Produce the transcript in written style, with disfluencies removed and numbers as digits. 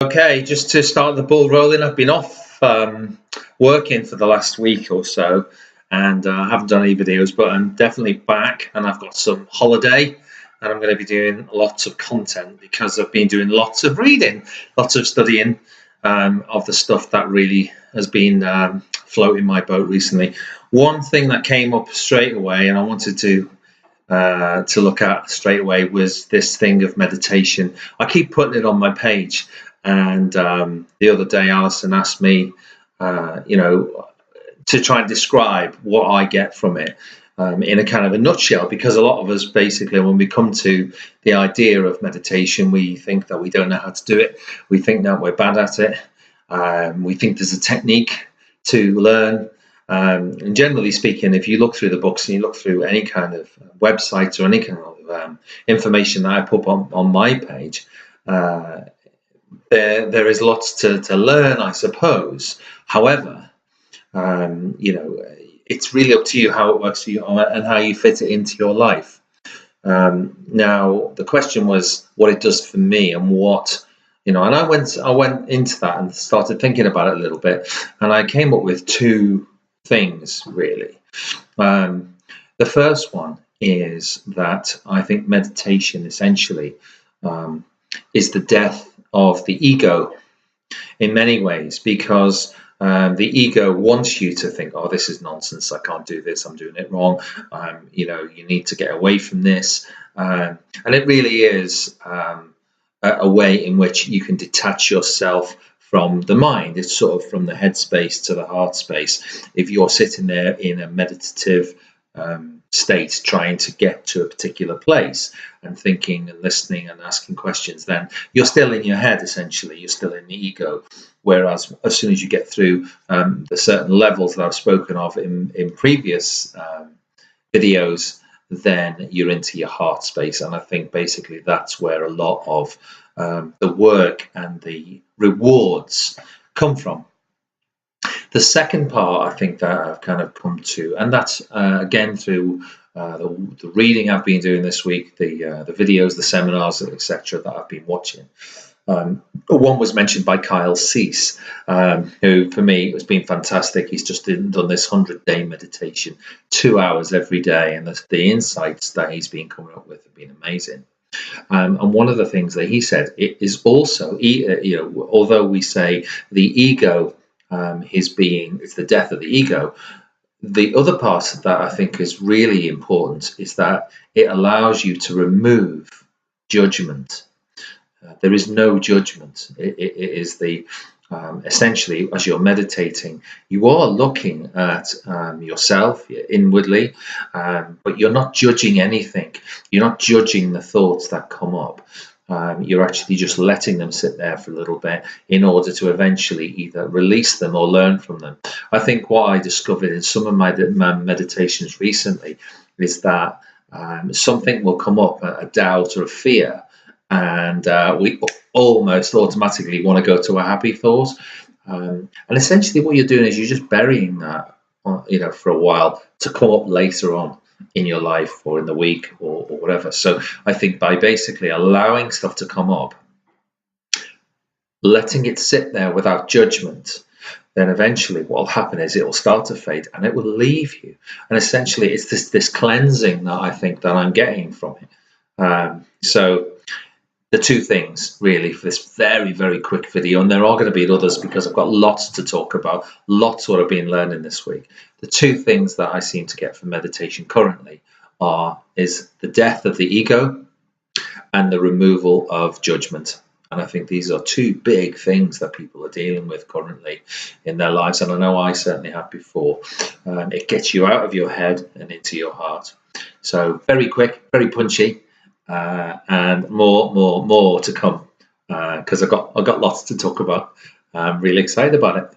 Okay, just to start the ball rolling, I've been off working for the last week or so, and I haven't done any videos, but I'm definitely back, and I've got some holiday, and I'm going to be doing lots of content because I've been doing lots of reading, lots of studying of the stuff that really has been floating my boat recently. One thing that came up straight away, and I wanted to look at straight away, was this thing of meditation. I keep putting it on my page. And the other day, Alison asked me, to try and describe what I get from it in a kind of a nutshell, because a lot of us, basically, when we come to the idea of meditation, we think that we don't know how to do it. We think that we're bad at it. We think there's a technique to learn. And generally speaking, if you look through the books and you look through any kind of websites or any kind of information that I put on my page, there is lots to learn, I suppose. However, it's really up to you how it works for you and how you fit it into your life. Now, the question was what it does for me and what, and I went into that and started thinking about it a little bit, and I came up with two things, really. The first one is that I think meditation essentially is the death of the ego in many ways, because the ego wants you to think, oh, this is nonsense, I can't do this, I'm doing it wrong, you need to get away from this. And it really is a way in which you can detach yourself from the mind. It's sort of from the head space to the heart space. If you're sitting there in a meditative state trying to get to a particular place and thinking and listening and asking questions, then you're still in your head, essentially. You're still in the ego. Whereas as soon as you get through the certain levels that I've spoken of in previous videos, then you're into your heart space. And I think basically that's where a lot of the work and the rewards come from. The second part, I think, that I've kind of come to, and that's again through the reading I've been doing this week, the videos, the seminars, etc., that I've been watching. One was mentioned by Kyle Cease, who for me has been fantastic. He's just done this 100-day meditation, 2 hours every day, and the insights that he's been coming up with have been amazing. And one of the things that he said, it is also, although we say the ego it's the death of the ego, the other part that I think is really important is that it allows you to remove judgment. There is no judgment. It is the essentially, as you're meditating, you are looking at yourself inwardly, but you're not judging anything. You're not judging the thoughts that come up. You're actually just letting them sit there for a little bit in order to eventually either release them or learn from them. I think what I discovered in some of my meditations recently is that something will come up, a doubt or a fear, and we almost automatically want to go to a happy thought. And essentially what you're doing is you're just burying that, for a while to come up later on in your life or in the week or whatever. So I think by basically allowing stuff to come up, letting it sit there without judgment, then eventually what will happen is it will start to fade and it will leave you. And essentially it's this cleansing that I think that I'm getting from it. So the two things really for this very, very quick video, and there are going to be others because I've got lots to talk about, lots what I've been learning this week. The two things that I seem to get from meditation currently is the death of the ego and the removal of judgment. And I think these are two big things that people are dealing with currently in their lives, and I know I certainly have before. It gets you out of your head and into your heart. So very quick, very punchy. And more to come because I've got lots to talk about. I'm really excited about it.